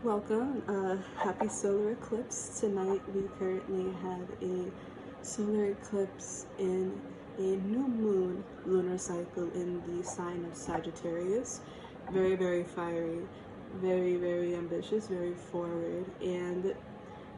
Welcome. Happy solar eclipse. Tonight we currently have a solar eclipse in a new moon lunar cycle in the sign of Sagittarius. Very, very fiery, very, very ambitious, very forward. And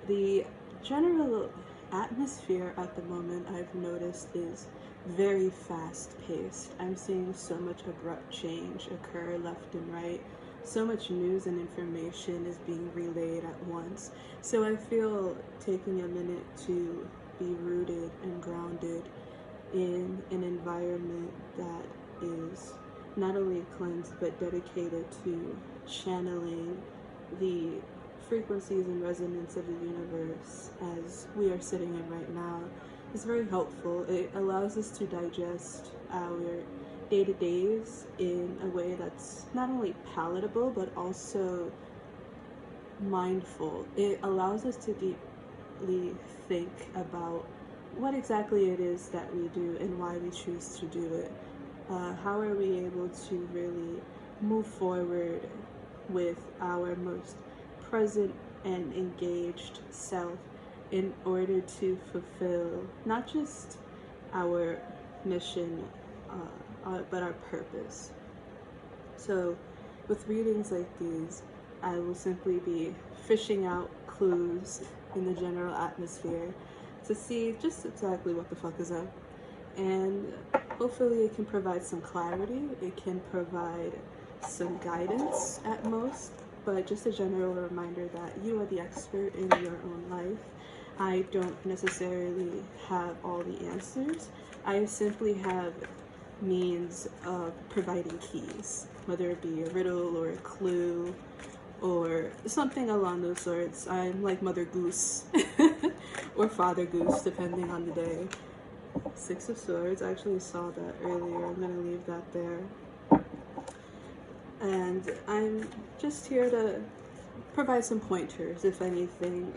the general atmosphere at the moment I've noticed is very fast paced. I'm seeing so much abrupt change occur left and right. So much news and information is being relayed at once. So I feel taking a minute to be rooted and grounded in an environment that is not only cleansed but dedicated to channeling the frequencies and resonance of the universe as we are sitting in right now is very helpful. It allows us to digest our day-to-days in a way that's not only palatable but also mindful. It allows us to deeply think about what exactly it is that we do and why we choose to do it. How are we able to really move forward with our most present and engaged self in order to fulfill not just our mission but our purpose. So with readings like these, I will simply be fishing out clues in the general atmosphere to see just exactly what the fuck is up. And hopefully it can provide some clarity, it can provide some guidance at most, but just a general reminder that you are the expert in your own life. I don't necessarily have all the answers. I simply have means of providing keys, whether it be a riddle or a clue or something along those sorts. I'm like Mother Goose or Father Goose, depending on the day. Six of Swords, I actually saw that earlier. I'm gonna leave that there. And I'm just here to provide some pointers, if anything.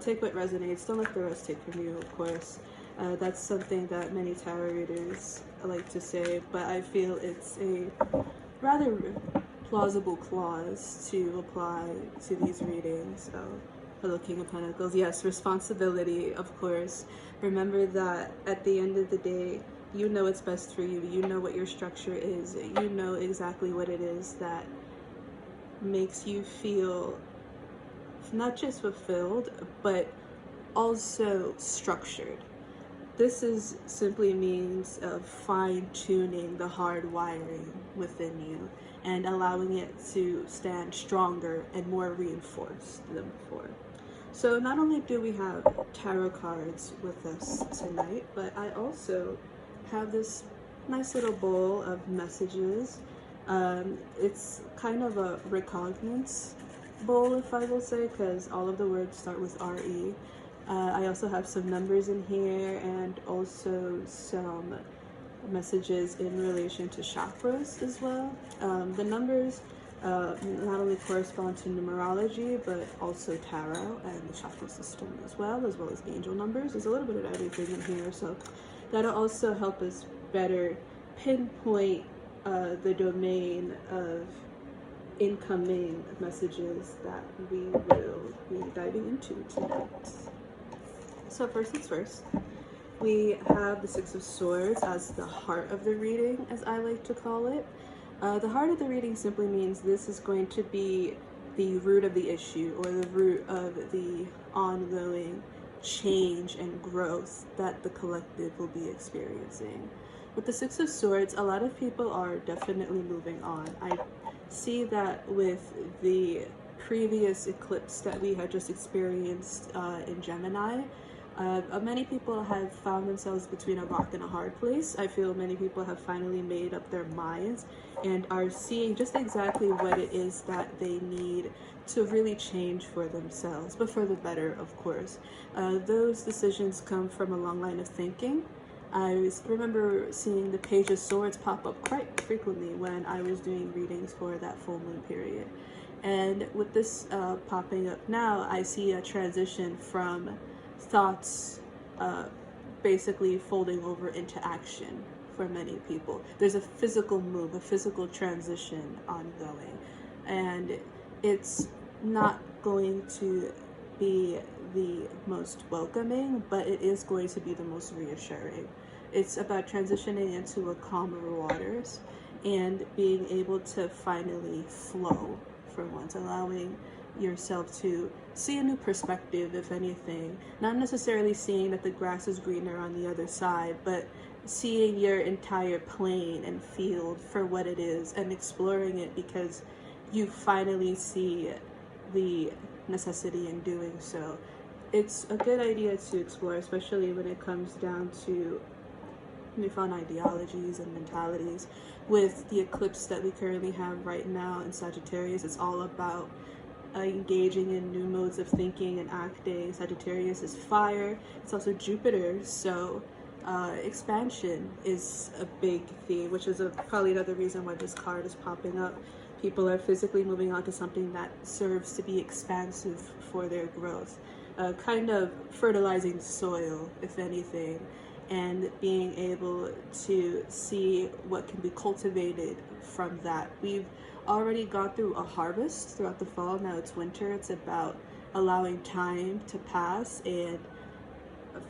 Take what resonates, don't let the rest take from you, of course. That's something that many tarot readers like to say, but I feel it's a rather plausible clause to apply to these readings. For the King of Pentacles, yes, responsibility, of course. Remember that at the end of the day, you know what's best for you. You know what your structure is. You know exactly what it is that makes you feel not just fulfilled, but also structured. This is simply means of fine-tuning the hard wiring within you and allowing it to stand stronger and more reinforced than before. So not only do we have tarot cards with us tonight, but I also have this nice little bowl of messages. It's kind of a recognizance bowl, if I will say, because all of the words start with R-E. I also have some numbers in here and also some messages in relation to chakras as well. The numbers not only correspond to numerology, but also tarot and the chakra system as well as angel numbers. There's a little bit of everything in here, so that'll also help us better pinpoint the domain of incoming messages that we will be diving into tonight. So first things first, we have the Six of Swords as the heart of the reading, as I like to call it. The heart of the reading simply means this is going to be the root of the issue or the root of the ongoing change and growth that the collective will be experiencing. With the Six of Swords, a lot of people are definitely moving on. I see that with the previous eclipse that we had just experienced in Gemini. Many people have found themselves between a rock and a hard place. I feel many people have finally made up their minds and are seeing just exactly what it is that they need to really change for themselves, but for the better, of course. Those decisions come from a long line of thinking. I remember seeing the Page of Swords pop up quite frequently when I was doing readings for that full moon period. And with this popping up now, I see a transition from thoughts basically folding over into action for many people. There's a physical move, a physical transition ongoing. And it's not going to be the most welcoming, but it is going to be the most reassuring. It's about transitioning into a calmer waters and being able to finally flow for once, allowing yourself to see a new perspective, if anything. Not necessarily seeing that the grass is greener on the other side, but seeing your entire plane and field for what it is and exploring it, because you finally see the necessity in doing so. It's a good idea to explore, especially when it comes down to newfound ideologies and mentalities. With the eclipse that we currently have right now in Sagittarius, it's all about engaging in new modes of thinking and acting. Sagittarius is fire. It's also Jupiter, so expansion is a big theme, which is probably another reason why this card is popping up. People are physically moving on to something that serves to be expansive for their growth, kind of fertilizing the soil, if anything, and being able to see what can be cultivated from that. We've already gone through a harvest throughout the fall. Now it's winter. It's about allowing time to pass and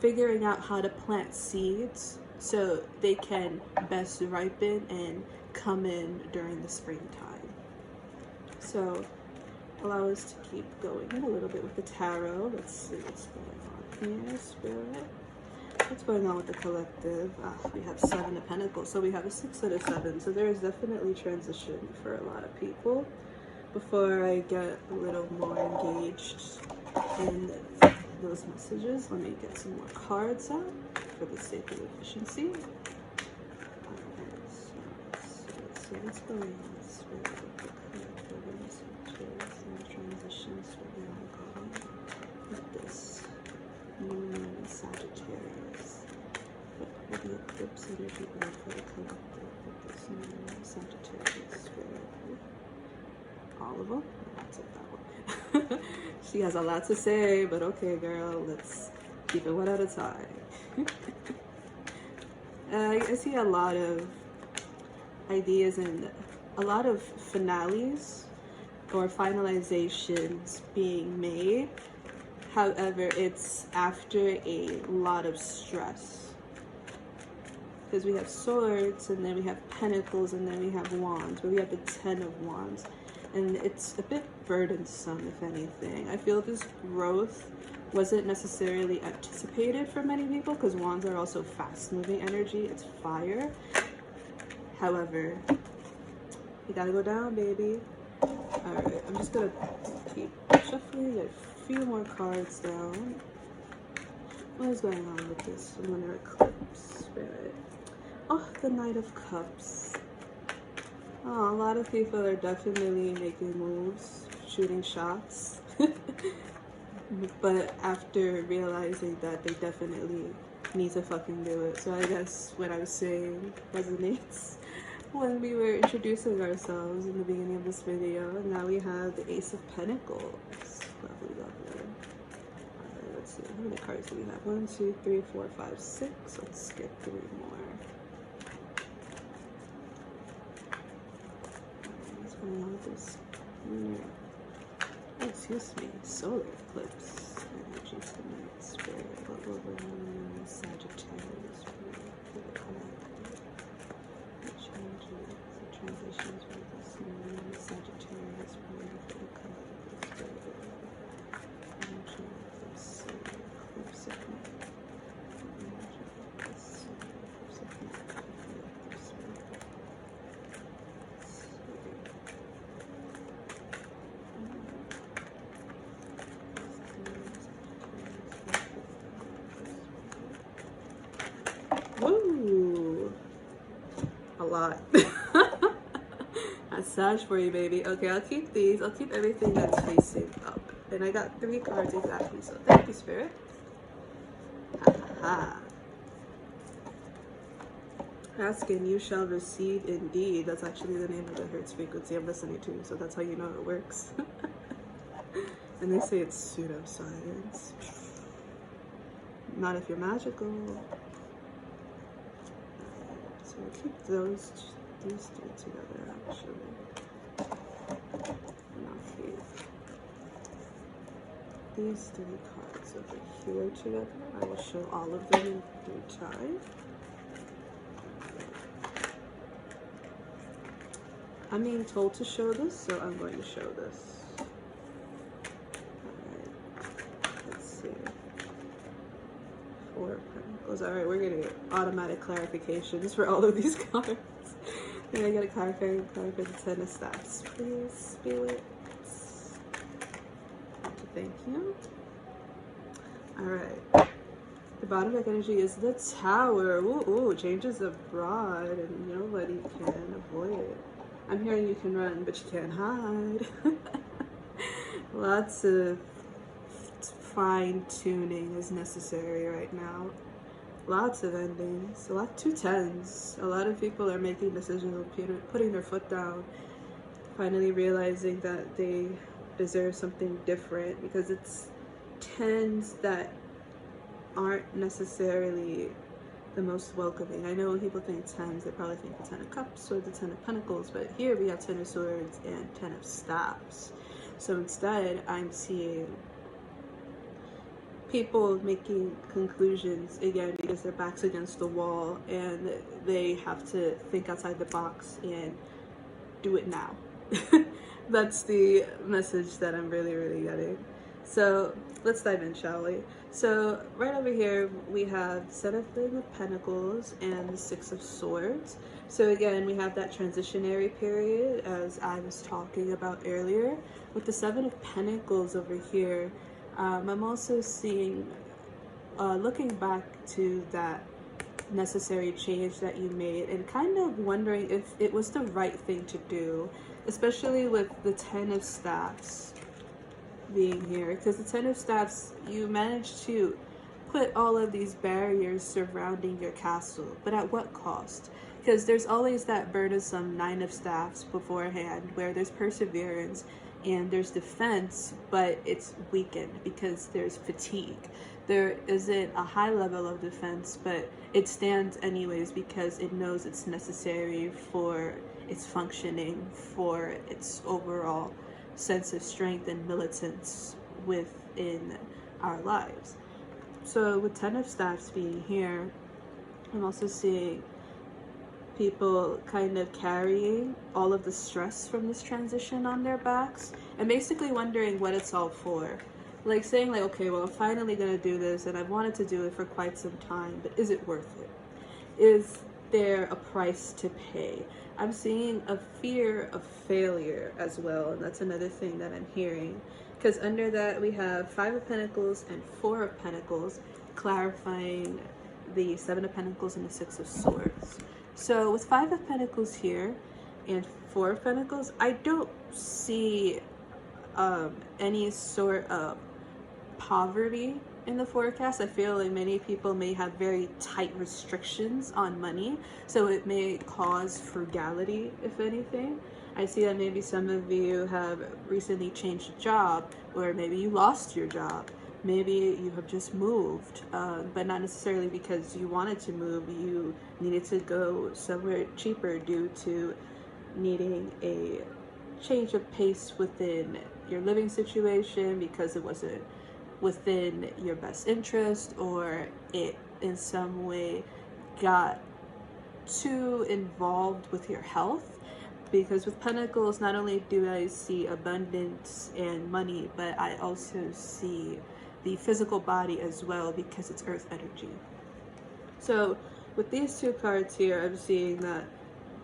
figuring out how to plant seeds so they can best ripen and come in during the springtime. So allow us to keep going in a little bit with the tarot. Let's see what's going on here, Spirit. What's going on with the collective? We have 7 of Pentacles, so we have a 6 and a 7. So there is definitely transition for a lot of people. Before I get a little more engaged in those messages, let me get some more cards out for the sake of efficiency. Alright, so let's see what's going on with Spirit with the collective and messages and transitions for the ongoing with this new moon in Sagittarius. With the eclipse energy going for the collective with this new moon in Sagittarius Spirit. All of them? I'll take that one. She has a lot to say, but okay, girl, let's keep it one at a time. I see a lot of ideas and a lot of finales or finalizations being made. However, it's after a lot of stress. Because we have swords, and then we have pentacles, and then we have wands, but we have the 10 of wands. And it's a bit burdensome, if anything. I feel this growth wasn't necessarily anticipated for many people, because wands are also fast-moving energy. It's fire. However, you gotta go down, baby. Alright, I'm just gonna keep shuffling, get a few more cards down. What is going on with this lunar eclipse, Spirit? Oh, the Knight of Cups. Oh, a lot of people are definitely making moves, shooting shots. But after realizing that they definitely need to fucking do it. So I guess what I was saying resonates when we were introducing ourselves in the beginning of this video. And now we have the Ace of Pentacles. Lovely, lovely. Alright, let's see. How many cards do we have? 1, 2, 3, 4, 5, 6. Let's get 3 more. What's going on with this lunar? Oh, excuse me. Solar eclipse energy tonight. Spirit. What will bring on Sagittarius for the collective? The changes, the transitions with this new Sagittarius for the collective. Spirit. Energy of this eclipse of night. Energy of this eclipse of night. Collective spirit. Woo! A lot. That's Sag for you, baby. Okay, I'll keep these. I'll keep everything that's facing up. And I got 3 cards exactly, so thank you, Spirit. Ha ha ha. Ask and you shall receive indeed. That's actually the name of the Hertz frequency I'm listening to, so that's how you know it works. And they say it's pseudoscience. Not if you're magical. So we'll keep these 2 together, actually. And I'll keep these three cards over here together. I will show all of them in due time. I'm being told to show this, so I'm going to show this. Alright, let's see. Four of Pentacles. Alright, we're going to get automatic clarifications for all of these cards. Then I get a clarifying card for the Ten of Staffs. Please, Spirit. Thank you. Alright. The bottom deck energy is the Tower. Ooh, changes abroad and nobody can avoid it. I'm hearing you can run, but you can't hide. Lots of fine-tuning is necessary right now. Lots of endings. Two tens. A lot of people are making decisions of putting their foot down. Finally realizing that they deserve something different, because it's tens that aren't necessarily the most welcoming. I know when people think tens, they probably think the Ten of Cups or the Ten of Pentacles, but here we have Ten of Swords and Ten of Staffs. So instead, I'm seeing people making conclusions again because their back's against the wall and they have to think outside the box and do it now. That's the message that I'm really getting. So let's dive in, shall we? So right over here we have Seven of Pentacles and the Six of Swords. So again, we have that transitionary period as I was talking about earlier. With the Seven of Pentacles over here, I'm also seeing, looking back to that necessary change that you made and kind of wondering if it was the right thing to do, especially with the Ten of Staffs being here, because the Ten of Staffs, you managed to put all of these barriers surrounding your castle, but at what cost? Because there's always that burdensome Nine of Staffs beforehand where there's perseverance and there's defense, but it's weakened because there's fatigue. There isn't a high level of defense, but it stands anyways because it knows it's necessary for its functioning, for its overall sense of strength and militance within our lives. So with Ten of Staffs being here, I'm also seeing people kind of carrying all of the stress from this transition on their backs and basically wondering what it's all for. Like saying like, okay, well, I'm finally gonna do this and I've wanted to do it for quite some time, but is it worth it? Is there a price to pay? I'm seeing a fear of failure as well, and that's another thing that I'm hearing, because under that we have Five of Pentacles and Four of Pentacles, clarifying the Seven of Pentacles and the Six of Swords. So with Five of Pentacles here and Four of Pentacles, I don't see any sort of poverty in the forecast. I feel like many people may have very tight restrictions on money, so it may cause frugality, if anything. I see that maybe some of you have recently changed a job, or maybe you lost your job. Maybe you have just moved, but not necessarily because you wanted to move. You needed to go somewhere cheaper due to needing a change of pace within your living situation because it wasn't within your best interest, or it in some way got too involved with your health. Because with Pentacles, not only do I see abundance and money, but I also see the physical body as well, because it's earth energy. So with these two cards here, I'm seeing that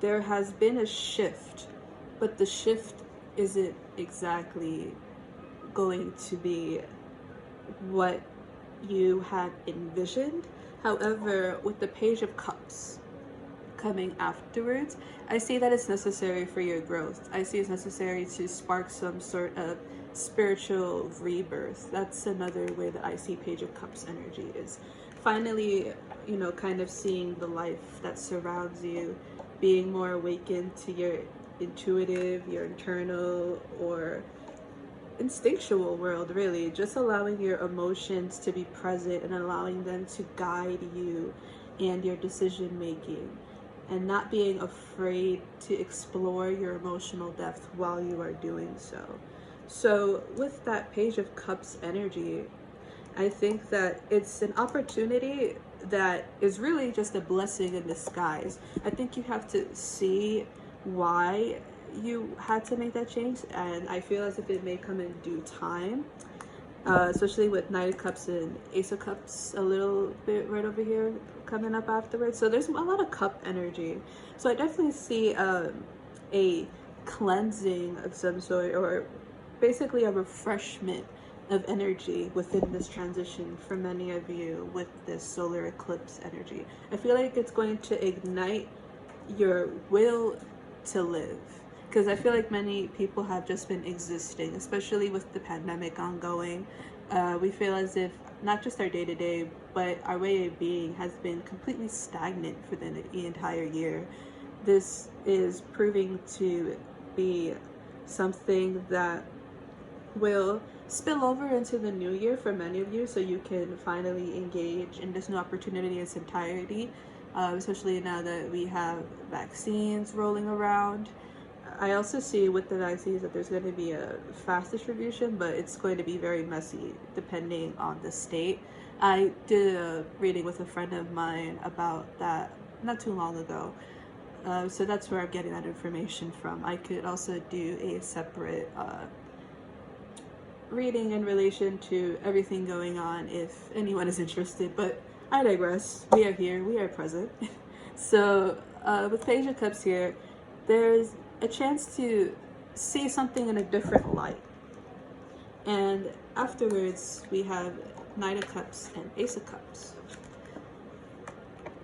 there has been a shift, but the shift isn't exactly going to be what you had envisioned. However, with the Page of Cups coming afterwards, I see that it's necessary for your growth. I see it's necessary to spark some sort of spiritual rebirth. That's another way that I see Page of Cups energy, is finally, you know, kind of seeing the life that surrounds you, being more awakened to your intuitive, your internal or instinctual world, really. Just allowing your emotions to be present and allowing them to guide you and your decision making, and not being afraid to explore your emotional depth while you are doing so. So with that Page of Cups energy, I think that it's an opportunity that is really just a blessing in disguise. I think you have to see why you had to make that change, and I feel as if it may come in due time. Especially with Knight of Cups and Ace of Cups a little bit right over here coming up afterwards. So there's a lot of cup energy. So I definitely see a cleansing of some sort, or basically a refreshment of energy within this transition for many of you with this solar eclipse energy. I feel like it's going to ignite your will to live, because I feel like many people have just been existing, especially with the pandemic ongoing. We feel as if not just our day-to-day, but our way of being has been completely stagnant for the entire year. This is proving to be something that will spill over into the new year for many of you, so you can finally engage in this new opportunity in its entirety, especially now that we have vaccines rolling around. I also see with the vaccines that there's going to be a fast distribution, but it's going to be very messy depending on the state. I did a reading with a friend of mine about that not too long ago. So that's where I'm getting that information from. I could also do a separate reading in relation to everything going on if anyone is interested, but I digress. We are here, we are present. So with Page of Cups here, there's a chance to see something in a different light. And afterwards, we have Knight of Cups and Ace of Cups.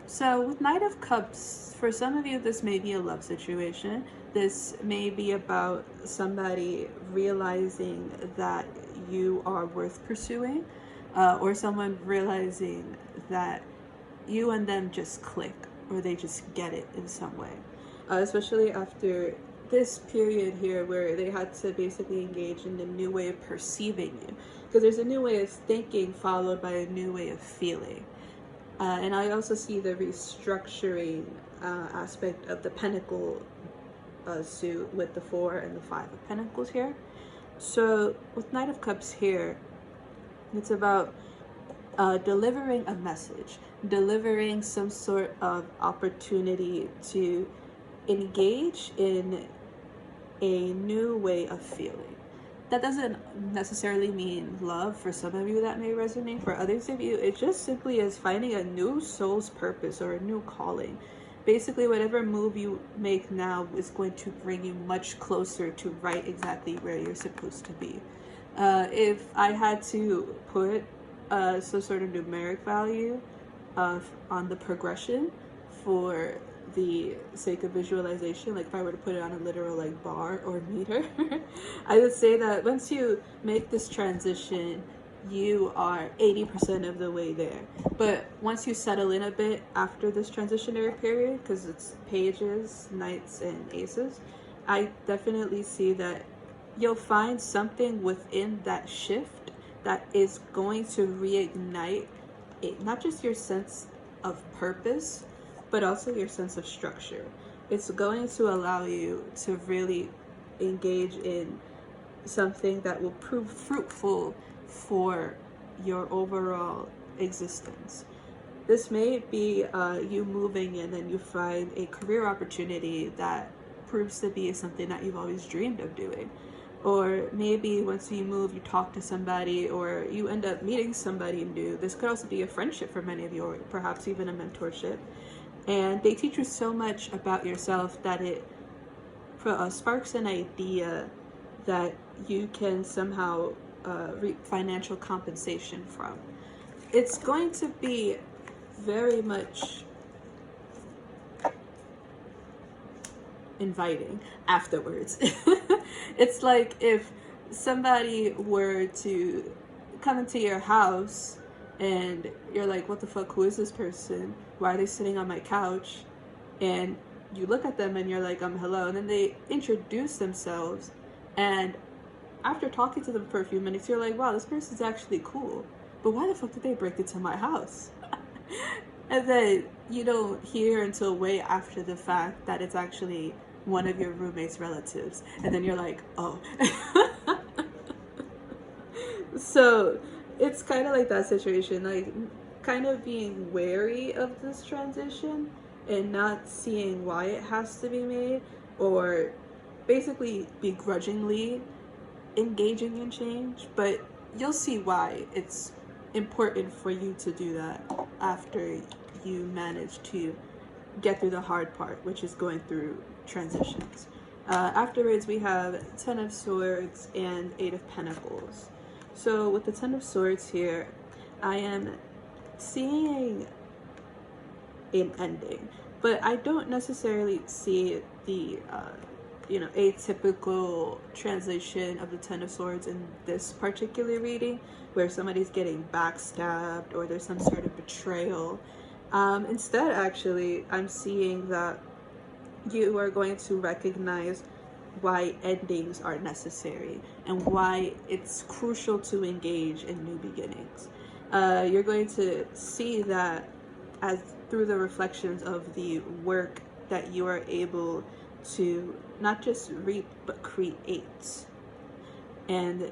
So with Knight of Cups, for some of you, this may be a love situation. This may be about somebody realizing that you are worth pursuing, or someone realizing that you and them just click, or they just get it in some way. Especially after this period here where they had to basically engage in a new way of perceiving you, because there's a new way of thinking followed by a new way of feeling. And I also see the restructuring aspect of the Pentacle suit with the 4 and the 5 of Pentacles here. So with Knight of Cups here, it's about delivering a message, delivering some sort of opportunity to engage in a new way of feeling. That doesn't necessarily mean love. For some of you that may resonate. For others of you, it just simply is finding a new soul's purpose or a new calling. Basically, whatever move you make now is going to bring you much closer to right exactly where you're supposed to be. If I had to put some sort of numeric value on the progression for the sake of visualization, like if I were to put it on a literal like bar or meter, I would say that once you make this transition, you are 80% of the way there. But once you settle in a bit after this transitionary period, because it's pages, knights, and aces, I definitely see that you'll find something within that shift that is going to reignite it, not just your sense of purpose, but also your sense of structure. It's going to allow you to really engage in something that will prove fruitful for your overall existence. This may be you moving in and you find a career opportunity that proves to be something that you've always dreamed of doing. Or maybe once you move, you talk to somebody, or you end up meeting somebody new. This could also be a friendship for many of you, or perhaps even a mentorship. And they teach you so much about yourself that it sparks an idea that you can somehow reap financial compensation from. It's going to be very much inviting afterwards. It's like if somebody were to come into your house and you're like, what the fuck, who is this person? Why are they sitting on my couch? And you look at them and you're like, hello. And then they introduce themselves. And after talking to them for a few minutes, you're like, wow, this person's actually cool. But why the fuck did they break into my house? And then you don't hear until way after the fact that it's actually one of your roommate's relatives. And then you're like, oh. So it's kind of like that situation, like kind of being wary of this transition and not seeing why it has to be made, or basically begrudgingly engaging in change. But you'll see why it's important for you to do that after you manage to get through the hard part, which is going through transitions. Afterwards, we have Ten of Swords and Eight of Pentacles. So with the Ten of Swords here, I am seeing an ending, but I don't necessarily see the atypical translation of the Ten of Swords in this particular reading, where somebody's getting backstabbed or there's some sort of betrayal. Instead, actually, I'm seeing that you are going to recognize why endings are necessary and why it's crucial to engage in new beginnings. You're going to see that as through the reflections of the work that you are able to not just reap but create. And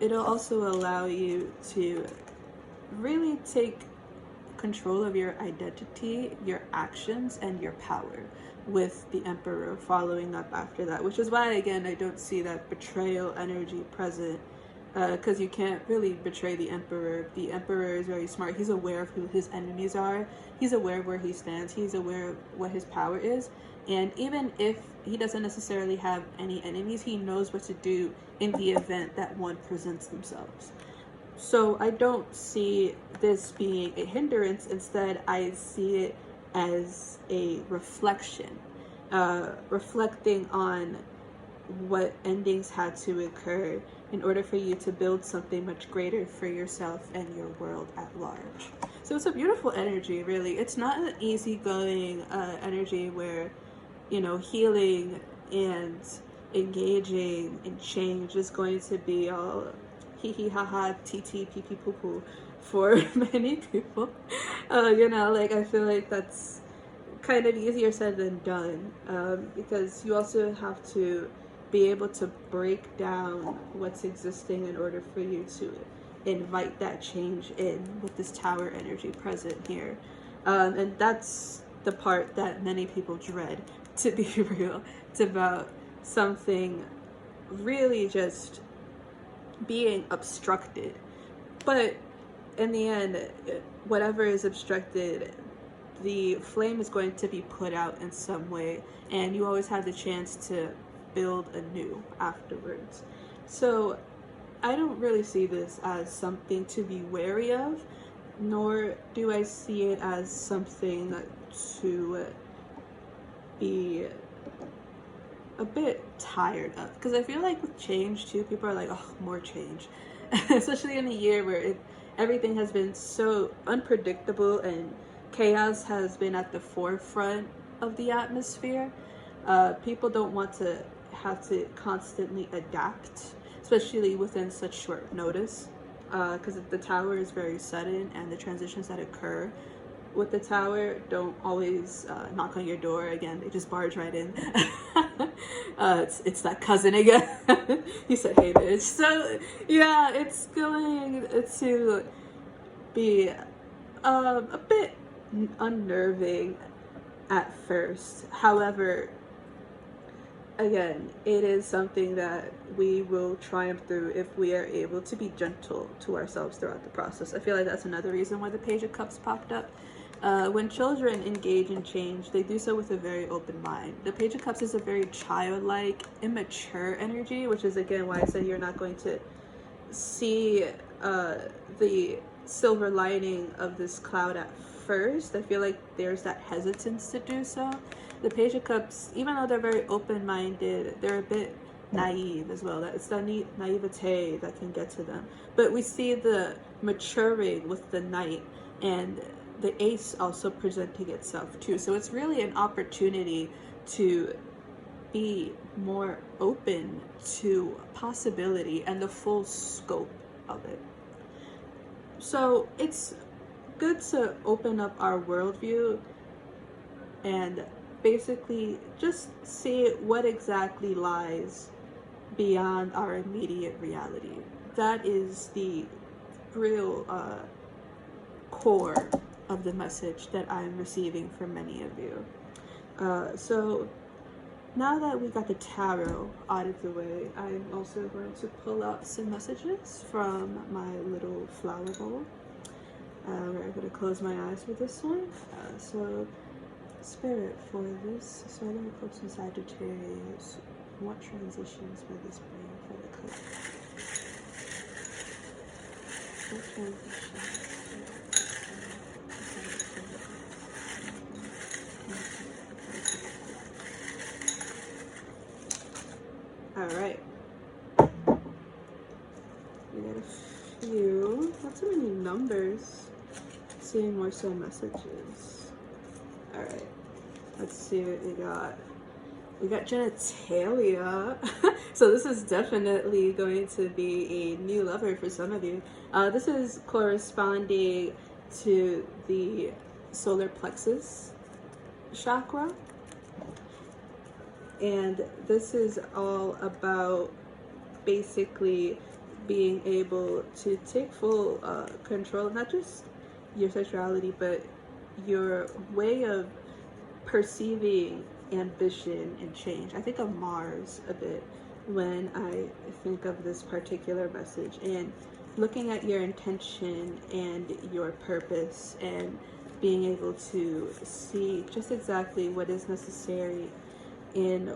it'll also allow you to really take control of your identity, your actions, and your power, with the Emperor following up after that, which is why, again, I don't see that betrayal energy present, because you can't really betray the Emperor. The Emperor is very smart. He's aware of who his enemies are. He's aware of where he stands. He's aware of what his power is. And even if he doesn't necessarily have any enemies, he knows what to do in the event that one presents themselves. So I don't see this being a hindrance. Instead, I see it as a reflection, reflecting on what endings had to occur in order for you to build something much greater for yourself and your world at large. So it's a beautiful energy, really. It's not an easygoing energy where, healing and engaging in change is going to be all hee hee ha ha tt pee pee poo poo for many people. I feel like that's kind of easier said than done, because you also have to be able to break down what's existing in order for you to invite that change in with this Tower energy present here. And that's the part that many people dread, to be real. It's about something really just being obstructed. But in the end, whatever is obstructed, the flame is going to be put out in some way, and you always have the chance to build anew afterwards. So I don't really see this as something to be wary of, nor do I see it as something to be a bit tired of, because I feel like with change too, people are like, oh, more change. Especially in a year where everything has been so unpredictable and chaos has been at the forefront of the atmosphere. People don't want to have to constantly adapt, especially within such short notice, because the Tower is very sudden, and the transitions that occur with the Tower don't always knock on your door. Again, they just barge right in. It's that cousin again. He said, hey bitch. So yeah, it's going to be a bit unnerving at first. However, again, it is something that we will triumph through if we are able to be gentle to ourselves throughout the process. I feel like that's another reason why the Page of Cups popped up. When children engage in change, they do so with a very open mind. The Page of Cups is a very childlike, immature energy, which is again why I said you're not going to see the silver lining of this cloud at first. I feel like there's that hesitance to do so. The Page of Cups, even though they're very open-minded, they're a bit naive as well. It's that naivete that can get to them. But we see the maturing with the Knight, and the Ace also presenting itself too. So it's really an opportunity to be more open to possibility and the full scope of it. So it's good to open up our worldview and basically just see what exactly lies beyond our immediate reality. that is the real core of the message that I'm receiving from many of you. So now that we got the tarot out of the way, I'm also going to pull out some messages from my little flower bowl. We're going to close my eyes with this one. So, Spirit, for this solar eclipse in Sagittarius, what transitions will this bring for the eclipse? What transitions? Alright. We got a few, not so many numbers. Seeing more so messages. Alright. Let's see what we got. We got genitalia. So this is definitely going to be a new lover for some of you. This is corresponding to the solar plexus chakra. And this is all about basically being able to take full control of not just your sexuality, but your way of perceiving ambition and change. I think of Mars a bit when I think of this particular message, and looking at your intention and your purpose and being able to see just exactly what is necessary in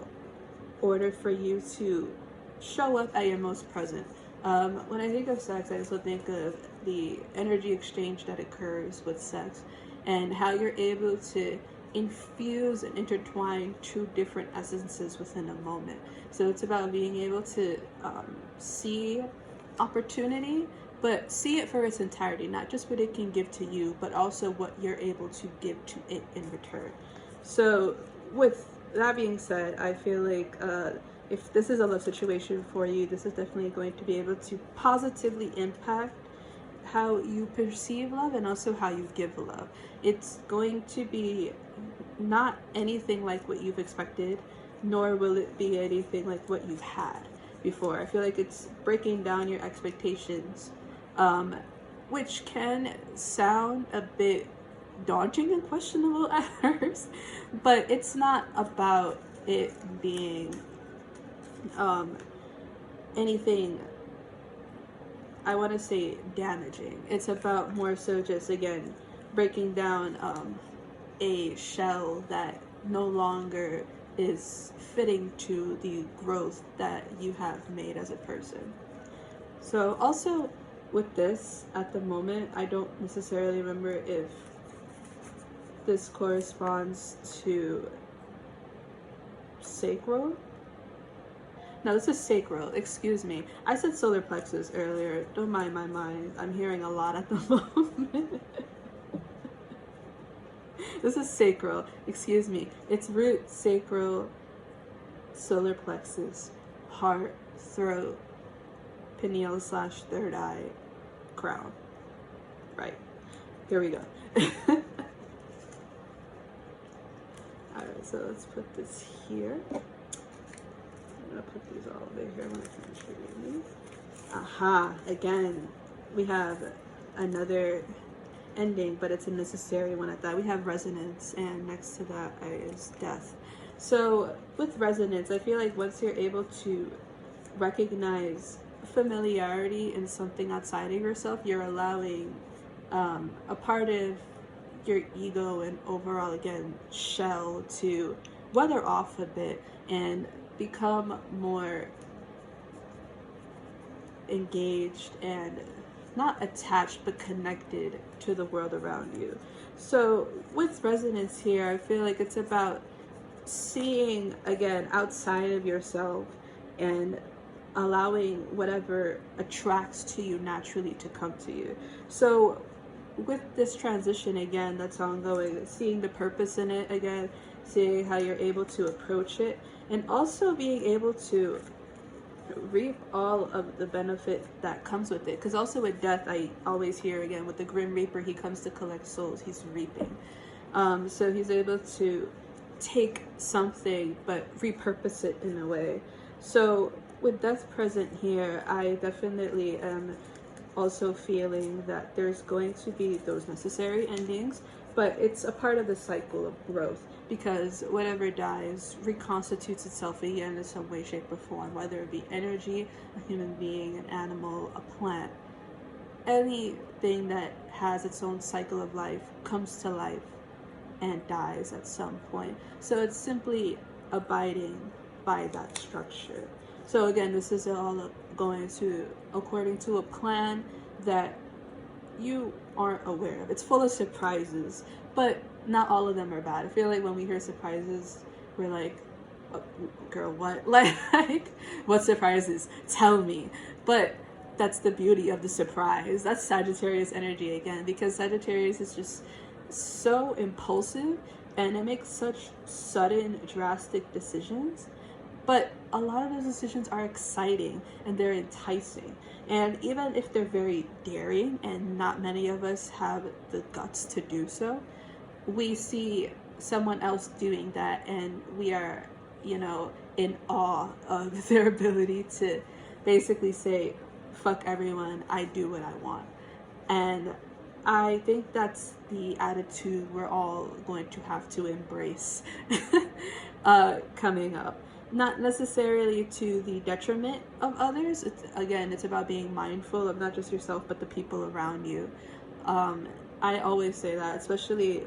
order for you to show up at your most present. When I think of sex, I also think of the energy exchange that occurs with sex and how you're able to infuse and intertwine two different essences within a moment. So it's about being able to see opportunity, but see it for its entirety, not just what it can give to you, but also what you're able to give to it in return. So with that being said, I feel like if this is a love situation for you, this is definitely going to be able to positively impact how you perceive love and also how you give love. It's going to be not anything like what you've expected, nor will it be anything like what you've had before. I feel like it's breaking down your expectations, which can sound a bit daunting and questionable at first, but it's not about it being anything, I want to say, damaging. It's about more so just, again, breaking down a shell that no longer is fitting to the growth that you have made as a person. So also with this, at the moment, I don't necessarily remember if this corresponds to sacral. No, this is sacral, excuse me. I said solar plexus earlier. Don't mind my mind. I'm hearing a lot at the moment. This is sacral, excuse me. It's root, sacral, solar plexus, heart, throat, pineal / third eye, crown. Right. Here we go. Alright, so let's put this here. I'm gonna put these all over here when I finish reading these. Aha, again, we have another ending, but it's a necessary one at that. We have resonance, and next to that is death. So with resonance, I feel like once you're able to recognize familiarity in something outside of yourself, you're allowing a part of your ego and overall, again, shell to weather off a bit and become more engaged and not attached but connected to the world around you. So with resonance here, I feel like it's about seeing, again, outside of yourself and allowing whatever attracts to you naturally to come to you. So with this transition, again, that's ongoing, seeing the purpose in it, again, seeing how you're able to approach it, and also being able to reap all of the benefit that comes with it. Because also with death, I always hear, again, with the Grim Reaper, he comes to collect souls. He's reaping. So he's able to take something but repurpose it in a way. So with death present here, I definitely am also feeling that there's going to be those necessary endings, but it's a part of the cycle of growth, because whatever dies reconstitutes itself again in some way, shape, or form, whether it be energy, a human being, an animal, a plant. Anything that has its own cycle of life comes to life and dies at some point. So it's simply abiding by that structure. So again, this is all going to according to a plan that you aren't aware of. It's full of surprises, but not all of them are bad. I feel like when we hear surprises, we're like, oh, girl, what? Like, what surprises? Tell me. But that's the beauty of the surprise. That's Sagittarius energy again, because Sagittarius is just so impulsive and it makes such sudden, drastic decisions. But a lot of those decisions are exciting and they're enticing. And even if they're very daring, and not many of us have the guts to do so, we see someone else doing that and we are, in awe of their ability to basically say, fuck everyone, I do what I want. And I think that's the attitude we're all going to have to embrace coming up. Not necessarily to the detriment of others. It's about being mindful of not just yourself, but the people around you. I always say that, especially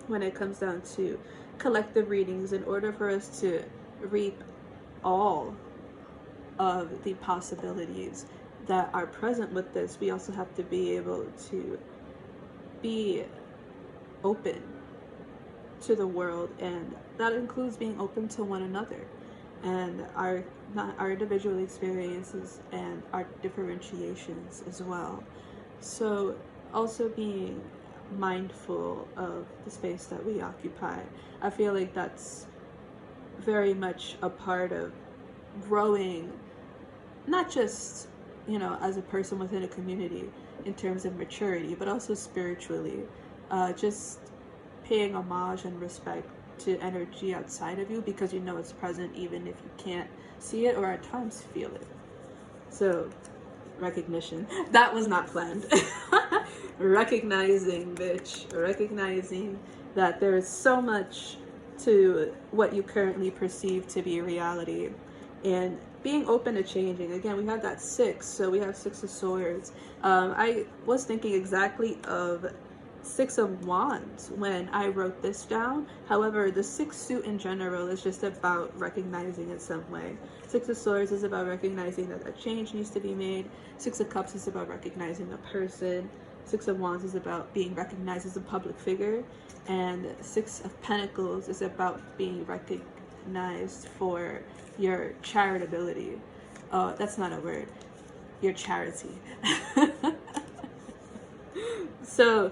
when it comes down to collective readings. In order for us to reap all of the possibilities that are present with this, we also have to be able to be open to the world, and that includes being open to one another and our individual experiences and our differentiations as well. So also being mindful of the space that we occupy. I feel like that's very much a part of growing, not just as a person within a community in terms of maturity, but also spiritually. Just paying homage and respect to energy outside of you, because it's present even if you can't see it or at times feel it. So recognition. That was not planned. Recognizing, bitch. Recognizing that there is so much to what you currently perceive to be reality, and being open to changing. Again, we have that 6, so we have 6 of Swords. I was thinking exactly of 6 of Wands when I wrote this down. However, the 6 suit in general is just about recognizing in some way. 6 of Swords is about recognizing that a change needs to be made. 6 of Cups is about recognizing a person. 6 of Wands is about being recognized as a public figure. And 6 of Pentacles is about being recognized for your charitability. That's not a word. Your charity. So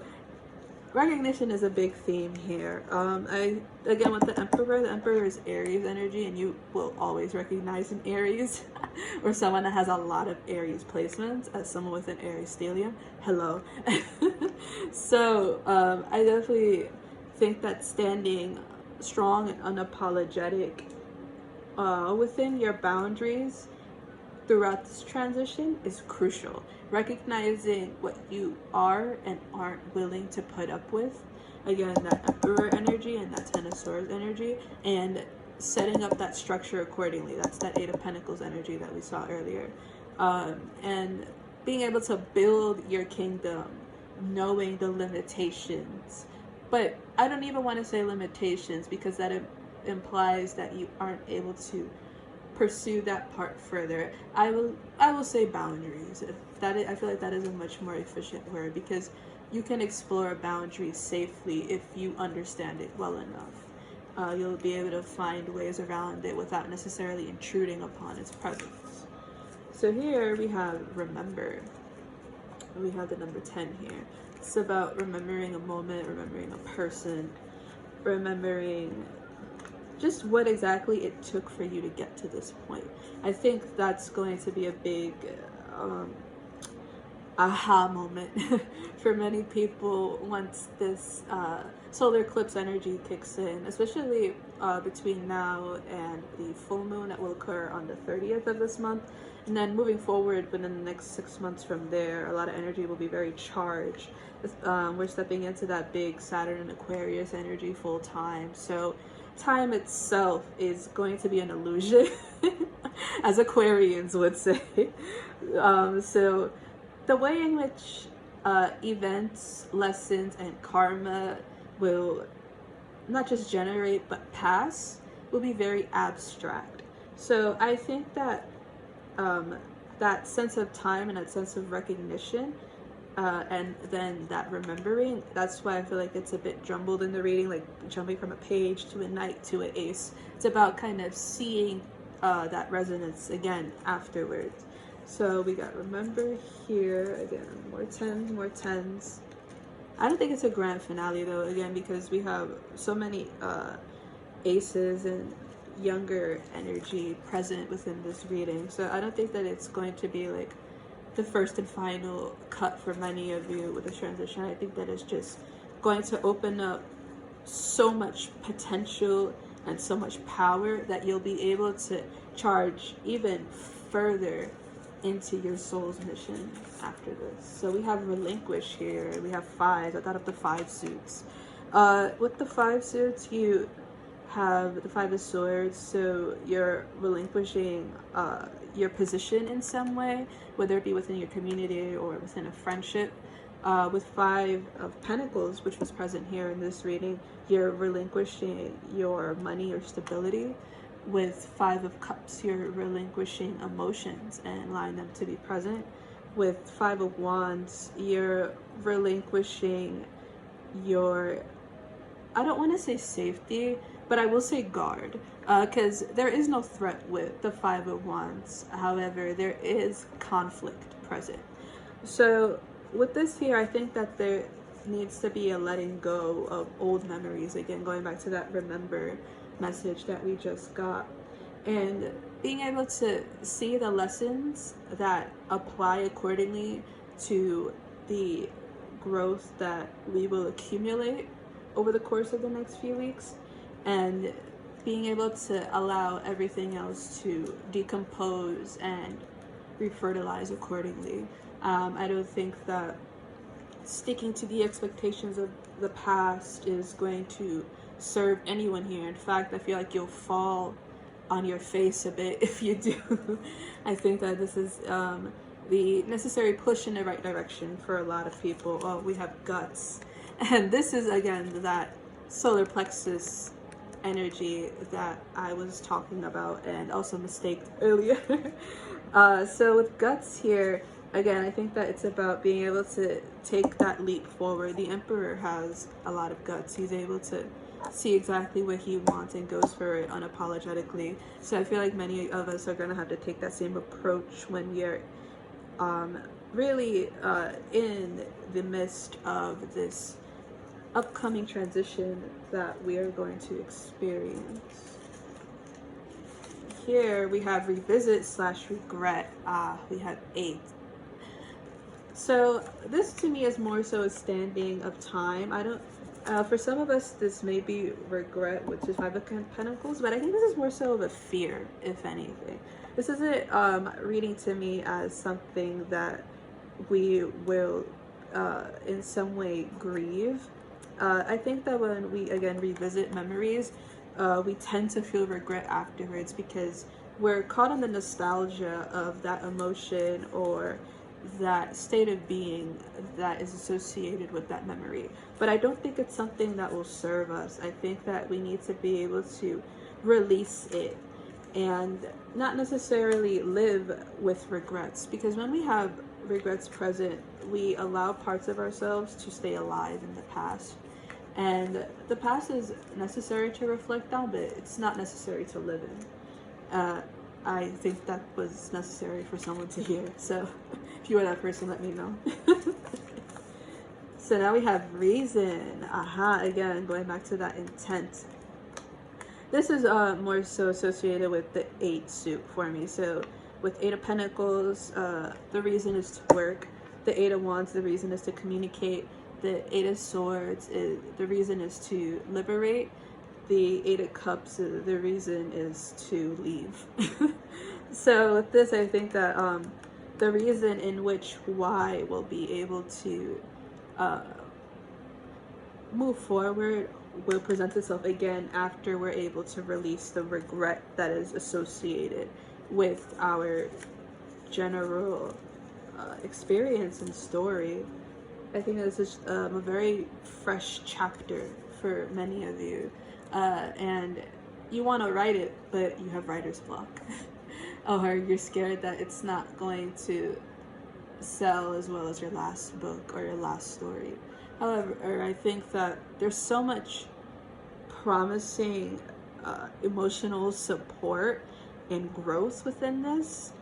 recognition is a big theme here. Again, with the Emperor is Aries energy, and you will always recognize an Aries or someone that has a lot of Aries placements as someone with an Aries stellium. Hello. So I definitely think that standing strong and unapologetic within your boundaries throughout this transition is crucial. Recognizing what you are and aren't willing to put up with. Again, that Emperor energy and that 10 of Swords energy, and setting up that structure accordingly. That's that 8 of Pentacles energy that we saw earlier. And being able to build your kingdom, knowing the limitations. But I don't even want to say limitations, because that implies that you aren't able to pursue that part further. I will say boundaries. I feel like that is a much more efficient word, because you can explore boundaries safely if you understand it well enough. You'll be able to find ways around it without necessarily intruding upon its presence. So here we have remember. We have the number 10 here. It's about remembering a moment, remembering a person, remembering just what exactly it took for you to get to this point. I think that's going to be a big aha moment for many people once this solar eclipse energy kicks in, especially between now and the full moon that will occur on the 30th of this month. And then moving forward within the next 6 months from there, a lot of energy will be very charged. We're stepping into that big Saturn and Aquarius energy full time. So time itself is going to be an illusion, as Aquarians would say. So the way in which events, lessons, and karma will not just generate but pass will be very abstract. So I think that that sense of time and that sense of recognition, and then that remembering, that's why I feel like it's a bit jumbled in the reading, like jumping from a page to a knight to an ace. It's about kind of seeing that resonance again afterwards. So we got remember here, again, more tens. I don't think it's a grand finale though, again, because we have so many aces and younger energy present within this reading. So I don't think that it's going to be like the first and final cut for many of you with this transition. I think that it's just going to open up so much potential and so much power that you'll be able to charge even further into your soul's mission after this. So we have relinquish here. We have fives. I thought of the 5 suits. With the 5 suits, you have the 5 of swords. So you're relinquishing your position in some way, whether it be within your community or within a friendship. With 5 of pentacles, which was present here in this reading, you're relinquishing your money or stability. With 5 of cups, you're relinquishing emotions and allowing them to be present. With 5 of wands, you're relinquishing your, I don't want to say safety, but I will say guard, because there is no threat with the 5 of wands. However, there is conflict present. So with this here, I think that there needs to be a letting go of old memories. Again, going back to that remember message that we just got, and being able to see the lessons that apply accordingly to the growth that we will accumulate over the course of the next few weeks, and being able to allow everything else to decompose and refertilize accordingly. I don't think that sticking to the expectations of the past is going to serve anyone here. In fact, I feel like you'll fall on your face a bit if you do. I think that this is the necessary push in the right direction for a lot of people. Oh, we have guts. And this is, again, that solar plexus energy that I was talking about and also mistaked earlier. So with guts here, again, I think that it's about being able to take that leap forward. The Emperor has a lot of guts. He's able to see exactly what he wants and goes for it unapologetically. So I feel like many of us are going to have to take that same approach when you're really in the midst of this upcoming transition that we are going to experience. Here we have revisit / regret. We have 8. So this to me is more so a standing of time. I don't, for some of us this may be regret, which is 5 of Pentacles, but I think this is more so of a fear, if anything. This isn't reading to me as something that we will in some way grieve. I think that when we again revisit memories, we tend to feel regret afterwards because we're caught in the nostalgia of that emotion or that state of being that is associated with that memory. But I don't think it's something that will serve us. I think that we need to be able to release it and not necessarily live with regrets, because when we have regrets present, we allow parts of ourselves to stay alive in the past. And the past is necessary to reflect on, but it's not necessary to live in. I think that was necessary for someone to hear. So if you are that person, let me know. So now we have reason. Again, going back to that intent. This is more so associated with the 8 suit for me. So with 8 of Pentacles, the reason is to work. the Eight of Wands, the reason is to communicate. The Eight of Swords, the reason is to liberate. The Eight of Cups, the reason is to leave. So with this, I think that the reason in which why will be able to move forward will present itself again after we're able to release the regret that is associated with our general experience and story. I think this is a very fresh chapter for many of you, and you want to write it, but you have writer's block. Or you're scared that it's not going to sell as well as your last book or your last story. However, I think that there's so much promising emotional support and growth within this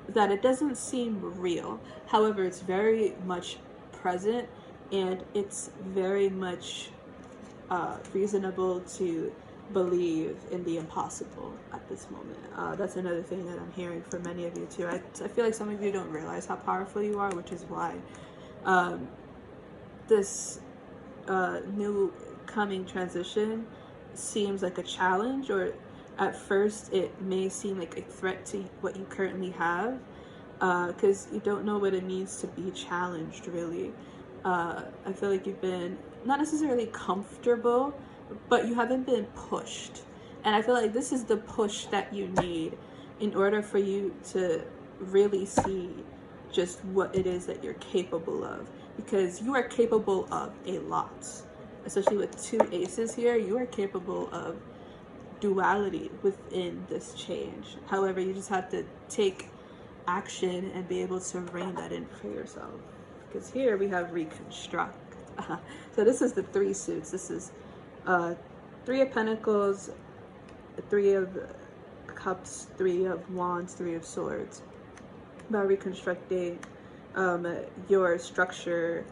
that it doesn't seem real. However, it's very much present, and it's very much reasonable to believe in the impossible at this moment. That's another thing that I'm hearing from many of you too. I feel like some of you don't realize how powerful you are, which is why this new coming transition seems like a challenge, or at first it may seem like a threat to what you currently have, because you don't know what it means to be challenged, really. I feel like you've been not necessarily comfortable, but you haven't been pushed. And I feel like this is the push that you need in order for you to really see just what it is that you're capable of. Because you are capable of a lot. Especially with two aces here, you are capable of duality within this change. However, you just have to take action and be able to rein that in for yourself. Because here we have reconstruct. So this is the three suits. This is Three of Pentacles, Three of Cups, Three of Wands, Three of Swords. About reconstructing your structure,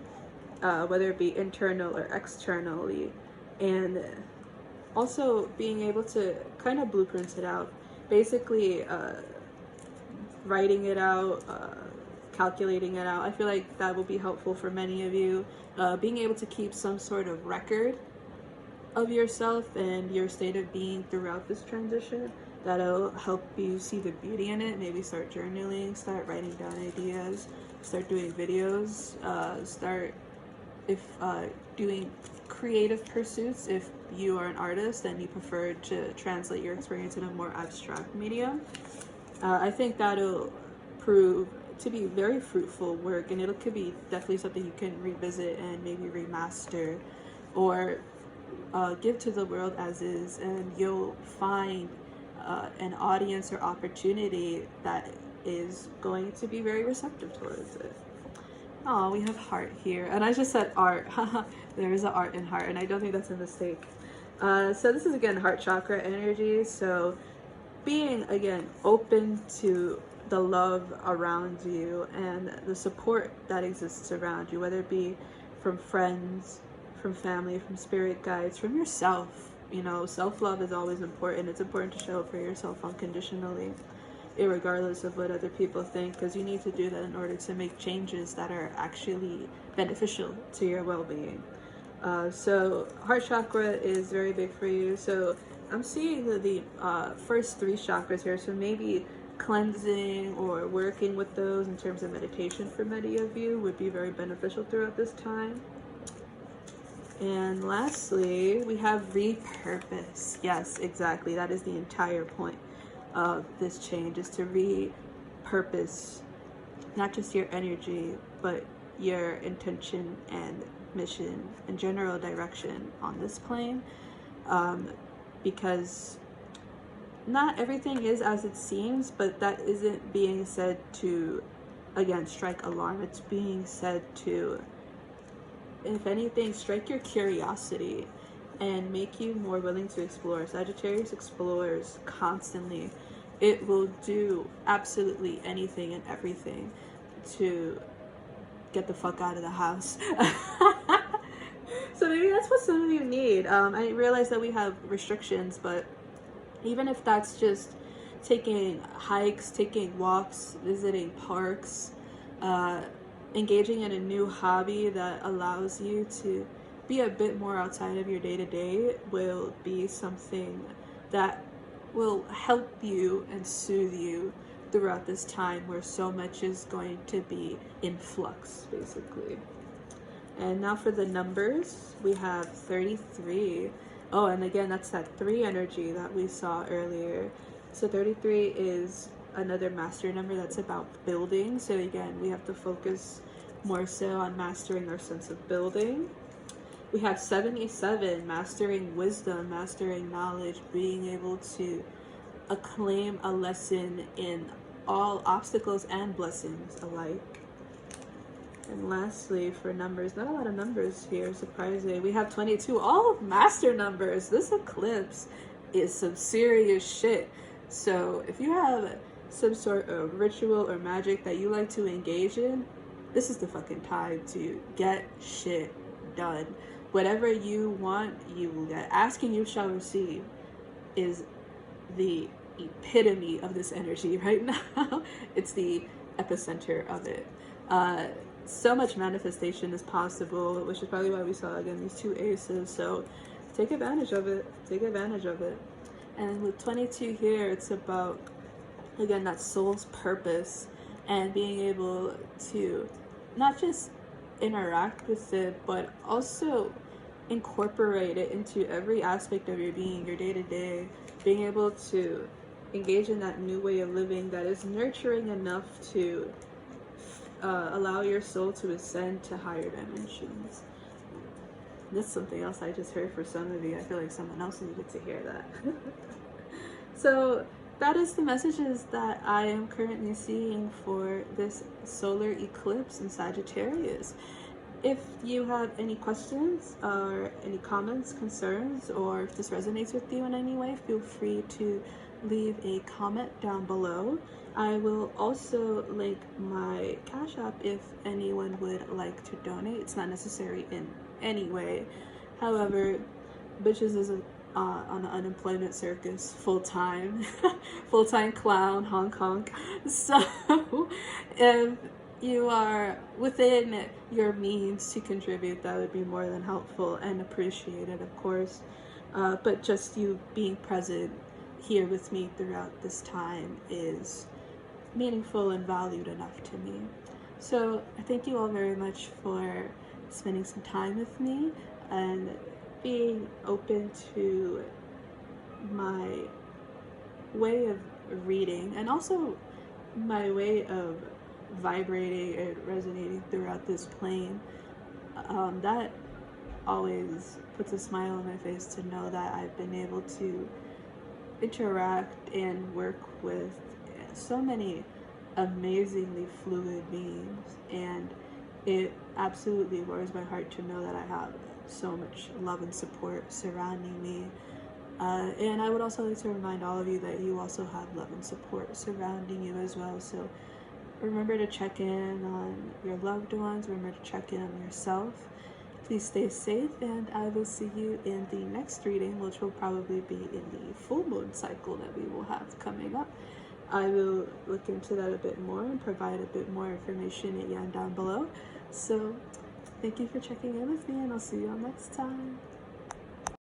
whether it be internal or externally, and also being able to kind of blueprint it out. Basically, writing it out, calculating it out. I feel like that will be helpful for many of you. Being able to keep some sort of record of yourself and your state of being throughout this transition, that'll help you see the beauty in it. Maybe start journaling, start writing down ideas, start doing videos, start doing creative pursuits if you are an artist and you prefer to translate your experience in a more abstract medium. I think that'll prove to be very fruitful work, and it could be definitely something you can revisit and maybe remaster, or give to the world as is, and you'll find an audience or opportunity that is going to be very receptive towards it. Oh, we have heart here, and I just said art. There is an art in heart, and I don't think that's a mistake. So this is again heart chakra energy, so being again open to the love around you and the support that exists around you, whether it be from friends, from family, from spirit guides, from yourself. You know, self-love is always important. It's important to show up for yourself unconditionally, irregardless of what other people think, because you need to do that in order to make changes that are actually beneficial to your well-being. So heart chakra is very big for you. So I'm seeing the first three chakras here, so maybe cleansing or working with those in terms of meditation for many of you would be very beneficial throughout this time. And lastly, we have repurpose. Yes, exactly. That is the entire point of this change, is to repurpose not just your energy, but your intention and mission and general direction on this plane. Because not everything is as it seems, but that isn't being said to, again, strike alarm. It's being said to, if anything, strike your curiosity and make you more willing to explore. Sagittarius explores constantly. It will do absolutely anything and everything to get the fuck out of the house. So maybe that's what some of you need. I realize that we have restrictions, but even if that's just taking hikes, taking walks, visiting parks, engaging in a new hobby that allows you to be a bit more outside of your day-to-day will be something that will help you and soothe you throughout this time where so much is going to be in flux, basically. And now for the numbers, we have 33. Oh, and again, that's that 3 energy that we saw earlier. So 33 is another master number that's about building. So again, we have to focus more so on mastering our sense of building. We have 77, mastering wisdom, mastering knowledge, being able to acclaim a lesson in all obstacles and blessings alike. And lastly, for numbers, not a lot of numbers here, surprisingly. We have 22, all master numbers. This eclipse is some serious shit. So if you have some sort of ritual or magic that you like to engage in, this is the fucking time to get shit done. Whatever you want, you will get. Asking, you shall receive is the epitome of this energy right now. It's the epicenter of it. So much manifestation is possible, which is probably why we saw again these 2 aces. So take advantage of it. Take advantage of it. And with 22 here, it's about, again, that soul's purpose and being able to not just interact with it, but also incorporate it into every aspect of your being, your day-to-day, being able to engage in that new way of living that is nurturing enough to allow your soul to ascend to higher dimensions. This is something else I just heard for some of you. I feel like someone else needed to hear that. So that is the messages that I am currently seeing for this solar eclipse in Sagittarius. If you have any questions or any comments, concerns, or if this resonates with you in any way, feel free to leave a comment down below. I will also link my Cash App if anyone would like to donate. It's not necessary in any way. However, bitches is on the unemployment circus full-time. Full-time clown, honk honk. So if you are within your means to contribute, that would be more than helpful and appreciated, of course. But just you being present here with me throughout this time is meaningful and valued enough to me. So I thank you all very much for spending some time with me and being open to my way of reading and also my way of vibrating and resonating throughout this plane. That always puts a smile on my face to know that I've been able to interact and work with so many amazingly fluid beings, and it absolutely warms my heart to know that I have so much love and support surrounding me. And I would also like to remind all of you that you also have love and support surrounding you as well. So remember to check in on your loved ones, remember to check in on yourself. Please stay safe, and I will see you in the next reading, which will probably be in the full moon cycle that we will have coming up. I will look into that a bit more and provide a bit more information again down below. So thank you for checking in with me, and I'll see you all next time.